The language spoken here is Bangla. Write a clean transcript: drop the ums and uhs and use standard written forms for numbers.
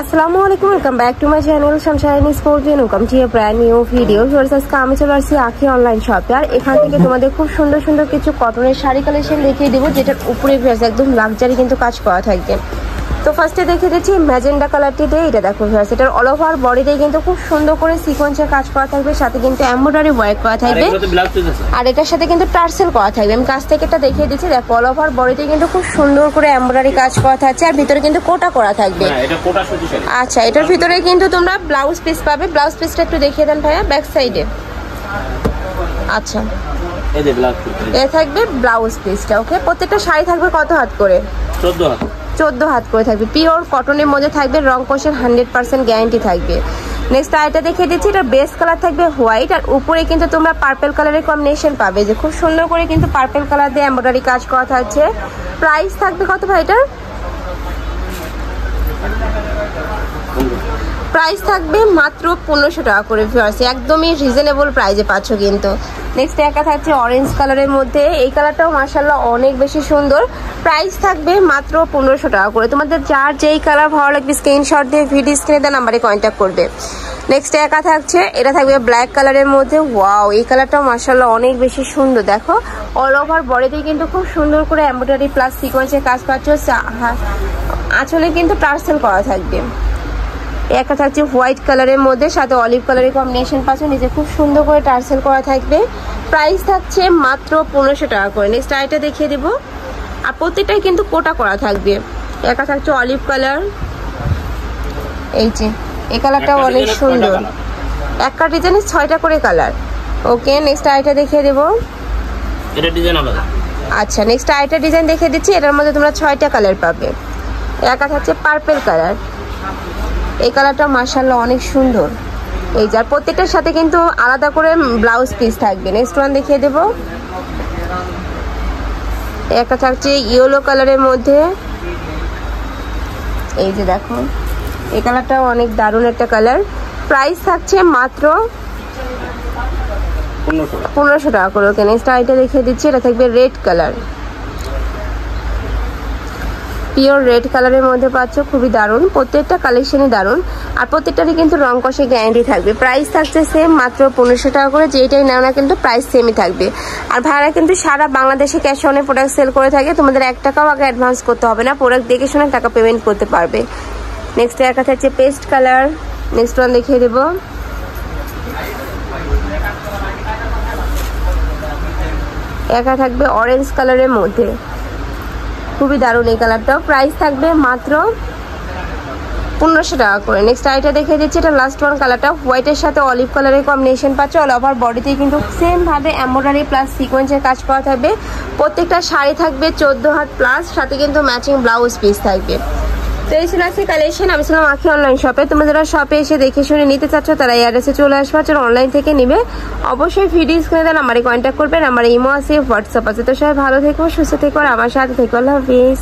আসসালামু আলাইকুম, welcome back to my channel sunshine sports and welcome to a brand new video. আজকে আমি চলে আসছি আখি অনলাইন শপে, আর এখান থেকে তোমাদের খুব সুন্দর সুন্দর কিছু কটনের শাড়ি কালেকশন দেখিয়ে দেবো, যেটার উপরে একদম লাক্সারি কিন্তু কাজ করা থাকবে। তো ফার্স্টে দেখিয়ে দিচ্ছি ম্যাজেন্ডা কালারটি দিয়ে, এটা দেখো ভিউয়ার্স, এটার অল ওভার বডিতে কিন্তু খুব সুন্দর করে সিকোয়েন্সের কাজ করা থাকবে, সাথে কিন্তু এমব্রয়ডারি ওয়ার্ক করা থাকবে, আর এটার সাথে কিন্তু টার্সেল করা থাকবে। আমি কাছ থেকে এটা দেখিয়ে দিচ্ছি, দেখো অল ওভার বডিতে কিন্তু খুব সুন্দর করে এমব্রয়ডারি কাজ করা থাকছে, আর ভিতরে কিন্তু কোটা করা থাকবে। আচ্ছা, এটার ভিতরে কিন্তু তোমরা ব্লাউজ পিস পাবে। ব্লাউজ পিসটা একটু দেখিয়ে দেন ভাইয়া ব্যাক সাইডে। আচ্ছা, এ থাকবে ব্লাউজ পিসটা। ওকে, প্রত্যেকটা শাড়ি থাকবে কত হাত করে? 14 হাত করে থাকবে। পিওর কটনের মধ্যে থাকবে, রং কষের 100% গ্যারান্টি থাকবে। নেক্সট আইটা দেখিয়ে দিচ্ছি, এটা বেস কালার থাকবে হোয়াইট, আর উপরে কিন্তু তোমরা পার্পল কালারের কম্বিনেশন পাবে, যে খুব সুন্দর করে কিন্তু পার্পল কালার দিয়ে এমব্রয়ডারি কাজ করা থাকছে। প্রাইস থাকবে কত ভাই এটার? প্রাইস থাকবে মাত্র 1500 টাকা করে ভিউয়ার্স, একদমই রিজনেবল প্রাইসে পাচ্ছ কিন্তু। নেক্সট একা থাকছে অরেঞ্জ কালারের মধ্যে, এই কালারটাও মাশাআল্লাহ অনেক বেশি সুন্দর। প্রাইস থাকবে মাত্র 1500 টাকা করে। তোমাদের যার যেই কালার ভালো লাগবে স্ক্রিনশট দিয়ে ভিডিও স্ক্রিনে দেওয়া নাম্বারে কন্ট্যাক্ট করবে। নেক্সট একা থাকছে, এটা থাকবে ব্ল্যাক কালারের মধ্যে। ওয়াও, এই কালারটাও মাশাআল্লাহ অনেক বেশি সুন্দর। দেখো অল ওভার বডিতে কিন্তু খুব সুন্দর করে এমব্রয়ডারি প্লাস সিকোয়েন্সের কাজ পাচ্ছ, আঁচলে কিন্তু টার্সেল করা থাকবে। একটা থাকছে হোয়াইট কালারের মধ্যে, সাথে অলিভ কালারের কম্বিনেশন পাচ্ছ, নিচে খুব সুন্দর করে টার্সেল করা থাকবে। প্রাইস থাকছে মাত্র 1500 টাকা করে। নেক্সট আইটা দেখিয়ে দেবো, আর প্রত্যেকটাই কিন্তু কোটা করা থাকবে। একটা থাকছে অলিভ কালার, এই যে এই কালারটাও অনেক সুন্দর। একটা ডিজাইনে 6টা করে কালার। ওকে, নেক্সট আইটা দেখিয়ে দেবো। আচ্ছা, নেক্সট আইটা ডিজাইন দেখিয়ে দিচ্ছি, এটার মধ্যে তোমরা 6টা কালার পাবে। একটা থাকছে পার্পল কালার, এই কালারটা মাশাআল্লাহ অনেক সুন্দর। এই যার প্রত্যেকটার সাথে কিন্তু আলাদা করে ব্লাউজ পিস থাকবে। নেক্সট ওয়ান দেখিয়ে দেব, একটা থাকছে ইয়েলো কালারের মধ্যে, এই যে দেখো এই কালারটাও অনেক দারুণ একটা কালার। প্রাইস থাকছে মাত্র 1500 টাকা করে। ওকে, নেক্সট আইটা দেখিয়ে দিচ্ছি, এটা থাকবে রেড কালার, পিওর রেড কালারের মধ্যে পাচ্ছ, খুবই দারুণ। প্রত্যেকটা কালেকশনই দারুণ, আর প্রত্যেকটারই কিন্তু রং কষে গ্যারান্টি থাকবে। প্রাইস থাকছে সেম মাত্র 1500 টাকা করে, যেটাই নাও না কিন্তু প্রাইস সেমই থাকবে। আর ভাড়া কিন্তু সারা বাংলাদেশে ক্যাশ অনে প্রোডাক্ট সেল করে থাকে, তোমাদের 1 টাকাও আগে অ্যাডভান্স করতে হবে না, প্রোডাক্ট দেখে শুনে টাকা পেমেন্ট করতে পারবে। নেক্সট একটা থাকছে পেস্ট কালার, নেক্সট ওয়ান দেখিয়ে দেবো। একা থাকবে অরেঞ্জ কালারের মধ্যে, খুবই দারুণ এই কালারটাও। প্রাইস থাকবে মাত্র 1500 টাকা করে। নেক্সট আইটা দেখিয়ে দিচ্ছি, এটা লাস্ট ওয়ান কালারটা হোয়াইটের সাথে অলিভ কালারের কম্বিনেশন পাচ্ছে। অল ওভার বডিতে কিন্তু সেম ভাবে এমব্রয়ডারি প্লাস সিকোয়েন্সের কাজ করা থাকবে। প্রত্যেকটা শাড়ি থাকবে 14 হাত প্লাস, সাথে কিন্তু ম্যাচিং ব্লাউজ পিস থাকবে। তো এই ছিল আজকে কালেকশন। আমি ছিলাম আখি অনলাইন শপে। তোমরা যারা শপে এসে দেখে শুনে নিতে চাচ্ছ তারা এই অ্যাড্রেসে চলে আসবে, যারা অনলাইন থেকে নিবে অবশ্যই ভিডিও স্ক্রিনে দেন নাম্বারে কন্ট্যাক্ট করবেন। আমার ইমো আছে, হোয়াটসঅ্যাপ আছে। তো সবাই ভালো থেকো, সুস্থ থেকো, আর আমার সাথে থেকো। আল্লাহ হাফিজ।